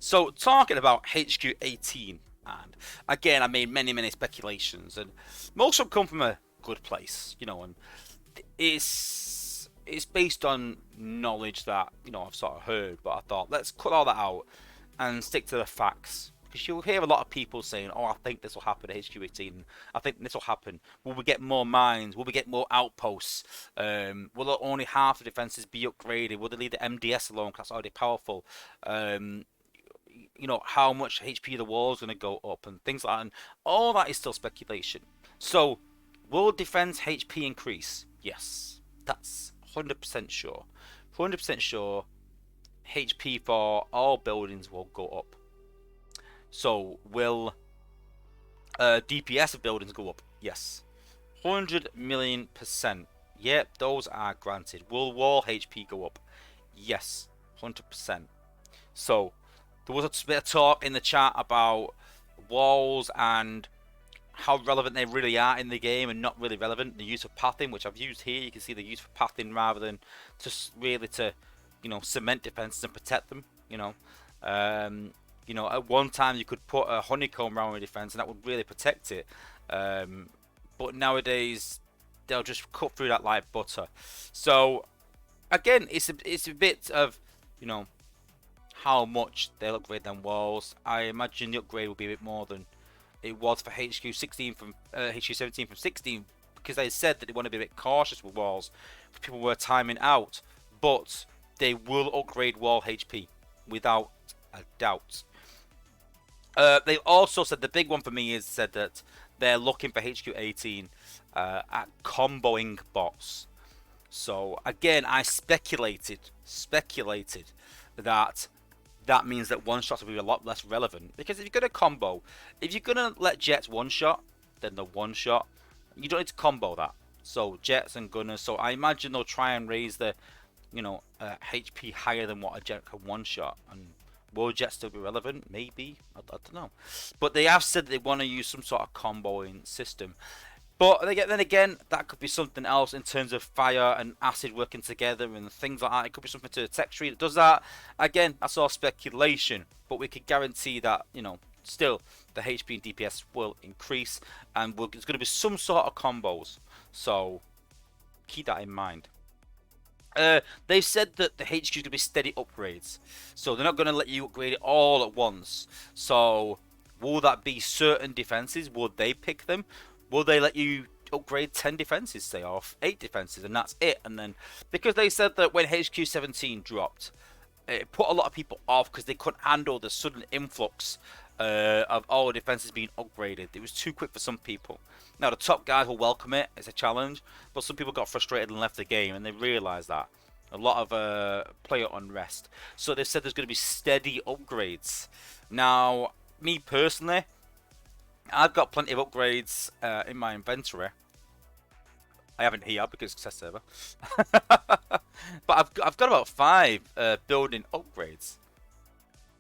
So talking about HQ18, and again, I made many speculations, and most of them come from a good place, and it's based on knowledge that I've sort of heard, but I thought let's cut all that out and stick to the facts. Because you'll hear a lot of people saying, "Oh, I think this will happen at HQ18. I think this will happen. Will we get more mines? Will we get more outposts? Will only half the defenses be upgraded? Will they leave the MDS alone because that's already powerful? How much HP the wall is going to go up and things like that. And all that is still speculation. So, will defense HP increase? Yes, that's 100% sure. 100% sure HP for all buildings will go up. So, will DPS of buildings go up? Yes. 100 million percent. Yep, those are granted. Will wall HP go up? Yes, 100%. So, there was a bit of talk in the chat about walls and how relevant they really are in the game and not really relevant. The use of pathing, which I've used here, you can see the use of pathing rather than just really to, cement defenses and protect them. At one time you could put a honeycomb around a defense and that would really protect it. But nowadays they'll just cut through that like butter. So again, it's a bit of how much they'll upgrade them walls. I imagine the upgrade will be a bit more than it was for HQ16 from HQ17 from 16, because they said that they want to be a bit cautious with walls. People were timing out, but they will upgrade wall HP without a doubt. They also said the big one for me is said that they're looking for HQ18 at comboing bots. So again, I speculated that means that one shots will be a lot less relevant, because if you're gonna combo, if you're gonna let jets one shot, then the one shot, you don't need to combo that. So jets and gunners. So I imagine they'll try and raise the HP higher than what a jet can one shot. And will jets still be relevant? Maybe. I don't know. But they have said they want to use some sort of comboing system. But then again, that could be something else in terms of fire and acid working together and things like that. It could be something to the tech tree that does that. Again, that's all speculation. But we can guarantee that, still the HP and DPS will increase. And there's going to be some sort of combos. So keep that in mind. They've said that the HQ is going to be steady upgrades. So they're not going to let you upgrade it all at once. So will that be certain defenses? Will they pick them? Will they let you upgrade 10 defenses, say, or 8 defenses, and that's it? And then, because they said that when HQ17 dropped, it put a lot of people off because they couldn't handle the sudden influx of all the defenses being upgraded. It was too quick for some people. Now, the top guys will welcome it. It's a challenge. But some people got frustrated and left the game, and they realised that. A lot of player unrest. So they've said there's going to be steady upgrades. Now, me personally, I've got plenty of upgrades in my inventory. I haven't here because it's test server. But I've got about 5 building upgrades.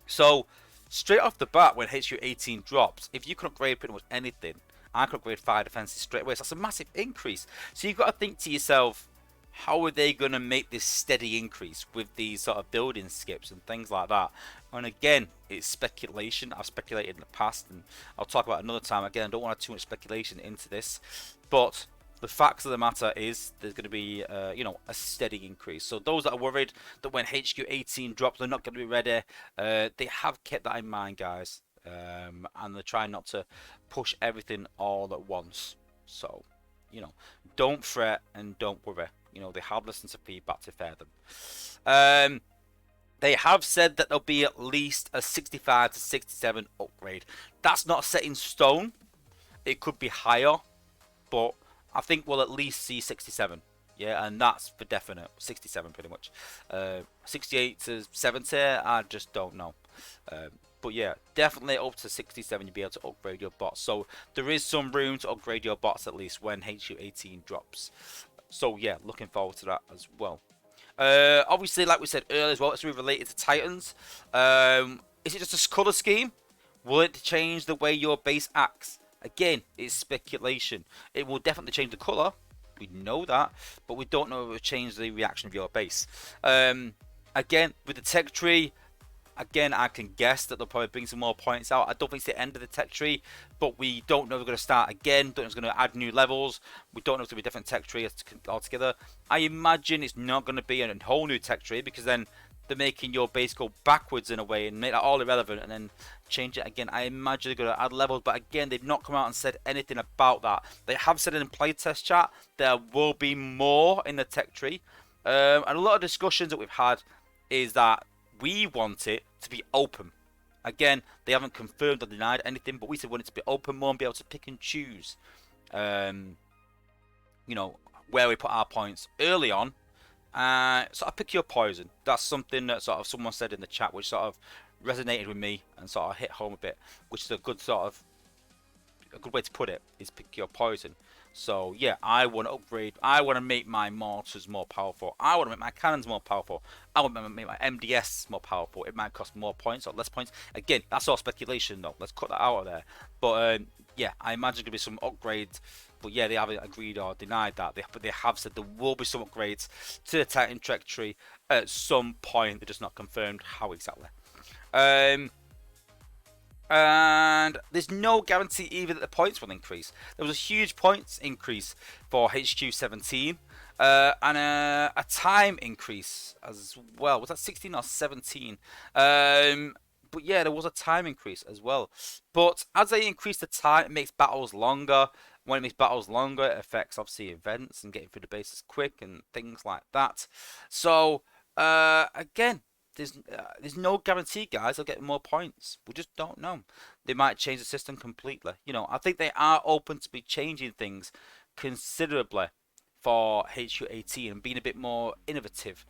So straight off the bat, when HQ18 drops, if you can upgrade pretty much anything, I can upgrade 5 defenses straight away. So that's a massive increase. So you've got to think to yourself, how are they going to make this steady increase with these sort of building skips and things like that? And again, it's speculation. I've speculated in the past, and I'll talk about it another time. Again, I don't want to have too much speculation into this, but the facts of the matter is there's going to be, a steady increase. So those that are worried that when HQ18 drops, they're not going to be ready, they have kept that in mind, guys, and they're trying not to push everything all at once. So, don't fret and don't worry. They have listened to feedback to fair them. They have said that there'll be at least a 65 to 67 upgrade. That's not set in stone. It could be higher, but I think we'll at least see 67. Yeah, and that's for definite. 67 pretty much. 68 to 70, I just don't know. But yeah, definitely up to 67 you'll be able to upgrade your bots. So there is some room to upgrade your bots at least when HQ18 drops. So yeah, looking forward to that as well. Obviously, like we said earlier as well, it's really related to Titans. Is it just a colour scheme? Will it change the way your base acts? Again, it's speculation. It will definitely change the colour. We know that, but we don't know if it will change the reaction of your base. Again, with the tech tree, Again, I can guess that they'll probably bring some more points out. I don't think it's the end of the tech tree, but we don't know if they're going to start again. Don't know if it's going to add new levels. We don't know if it's going to be a different tech tree altogether. I imagine it's not going to be a whole new tech tree, because then they're making your base go backwards in a way and make that all irrelevant and then change it again. I imagine they're going to add levels, but again, they've not come out and said anything about that. They have said in playtest chat there will be more in the tech tree. And a lot of discussions that we've had is that we want it to be open. Again, they haven't confirmed or denied anything, but we said we want it to be open more and be able to pick and choose, you know, where we put our points early on. Sort of pick your poison. That's something that sort of someone said in the chat, which sort of resonated with me and sort of hit home a bit, which is a good way to put it, is pick your poison. So yeah, I want to upgrade. I want to make my mortars more powerful. I want to make my cannons more powerful. I want to make my MDS more powerful. It might cost more points or less points. Again, that's all speculation though. Let's cut that out of there. But yeah, I imagine there'll be some upgrades. But yeah, they haven't agreed or denied that. But they have said there will be some upgrades to the Titan Trek tree at some point. They're just not confirmed how exactly. And there's no guarantee either that the points will increase. There was a huge points increase for HQ17 and a time increase as well. Was that 16 or 17? But yeah, there was a time increase as well. But as they increase the time, it makes battles longer. When it makes battles longer, it affects obviously events and getting through the bases quick and things like that. So again, there's no guarantee, guys. They'll get more points. We just don't know. They might change the system completely. You know, I think they are open to be changing things considerably for HQ18 and being a bit more innovative.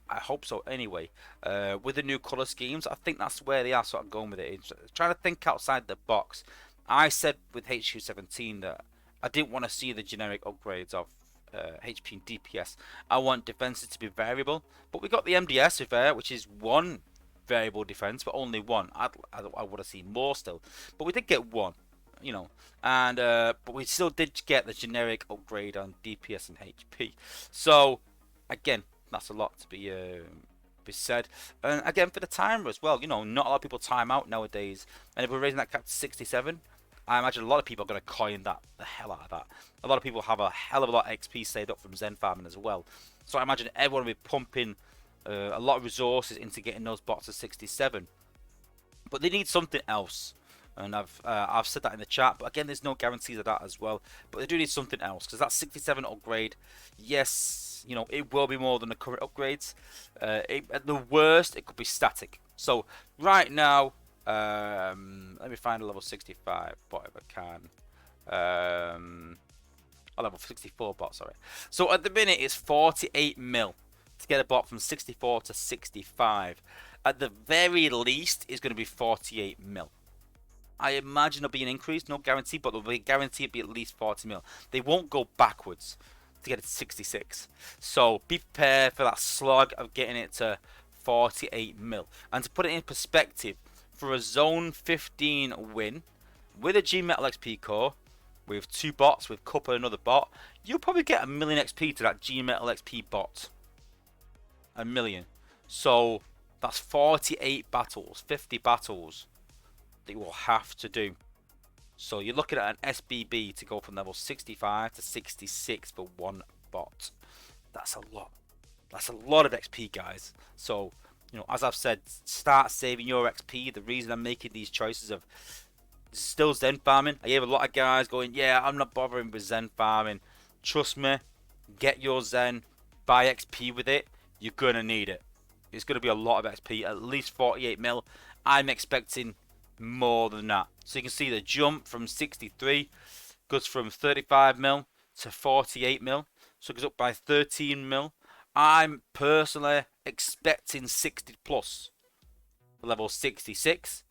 I hope so anyway. With the new colour schemes, I think that's where they are sort of going with it. It's trying to think outside the box. I said with HQ17 that I didn't want to see the generic upgrades of HP and DPS. I want defenses to be variable, but we got the MDS with there, which is one variable defense, but only one. I would have seen more still, but we did get one, you know, and but we still did get the generic upgrade on DPS and HP. So again, that's a lot to be said. And again, for the timer as well, you know, not a lot of people time out nowadays, and if we're raising that cap to 67. I imagine a lot of people are going to coin the hell out of that. A lot of people have a hell of a lot of XP saved up from Zen farming as well. So I imagine everyone will be pumping a lot of resources into getting those bots to 67. But they need something else. And I've said that in the chat. But again, there's no guarantees of that as well. But they do need something else. Because that 67 upgrade, yes, you know, it will be more than the current upgrades. At the worst, it could be static. So right now, let me find a level 65 bot if I can. A level 64 bot, sorry. So at the minute it's 48 mil to get a bot from 64 to 65. At the very least, it's going to be 48 mil. I imagine there'll be an increase, no guarantee, but there'll be a guarantee it'll be at least 40 mil. They won't go backwards to get it to 66. So be prepared for that slog of getting it to 48 mil. And to put it in perspective, for a Zone 15 win with a G Metal XP core, with 2 bots, with Cup and another bot, you'll probably get 1 million XP to that G Metal XP bot. 1 million. So that's 48 battles, 50 battles that you will have to do. So you're looking at an SBB to go from level 65 to 66 for one bot. That's a lot. That's a lot of XP, guys. So, you know, as I've said, start saving your XP. The reason I'm making these choices of still Zen farming. I hear a lot of guys going, yeah, I'm not bothering with Zen farming. Trust me, get your Zen, buy XP with it. You're going to need it. It's going to be a lot of XP, at least 48 mil. I'm expecting more than that. So you can see the jump from 63 goes from 35 mil to 48 mil. So it goes up by 13 mil. I'm personally expecting 60 plus for level 66,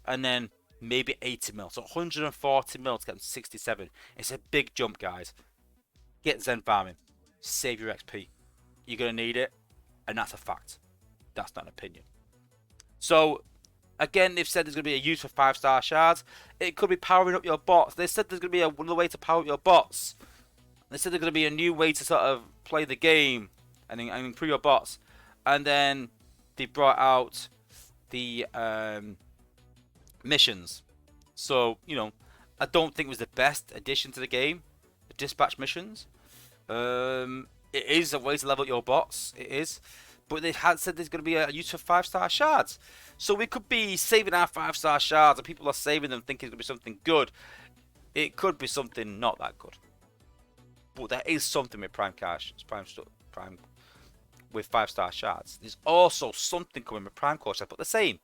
and then maybe 80 mil. So 140 mil to get to 67. It's a big jump, guys. Get Zen farming. Save your XP. You're going to need it, and that's a fact. That's not an opinion. So, again, they've said there's going to be a use for 5-star shards. It could be powering up your bots. They said there's going to be another way to power up your bots. They said there's going to be a new way to sort of play the game and improve your bots. And then they brought out the missions. So, you know, I don't think it was the best addition to the game, the dispatch missions. It is a way to level up your bots, it is. But they had said there's going to be a use for 5-star shards. So we could be saving our 5-star shards, and people are saving them thinking it's going to be something good. It could be something not that good. But there is something with Prime with 5-star shards. There's also something coming with Prime Core, but the same.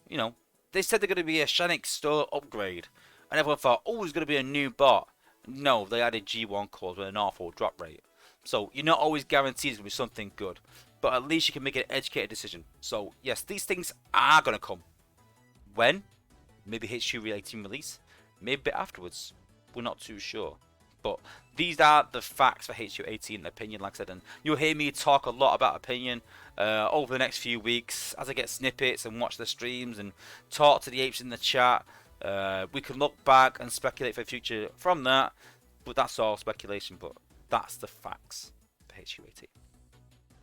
You know, they said they're going to be a Shanix store upgrade, and everyone thought, oh, there's going to be a new bot. No, they added G1 cores with an awful drop rate. So you're not always guaranteed it's going to be something good, but at least you can make an educated decision. So yes, these things are going to come. When? Maybe HQ18 release, maybe a bit afterwards. We're not too sure. But these are the facts for HQ18 opinion, like I said, and you'll hear me talk a lot about opinion over the next few weeks as I get snippets and watch the streams and talk to the apes in the chat. We can look back and speculate for the future from that, but that's all speculation, but that's the facts for HQ18.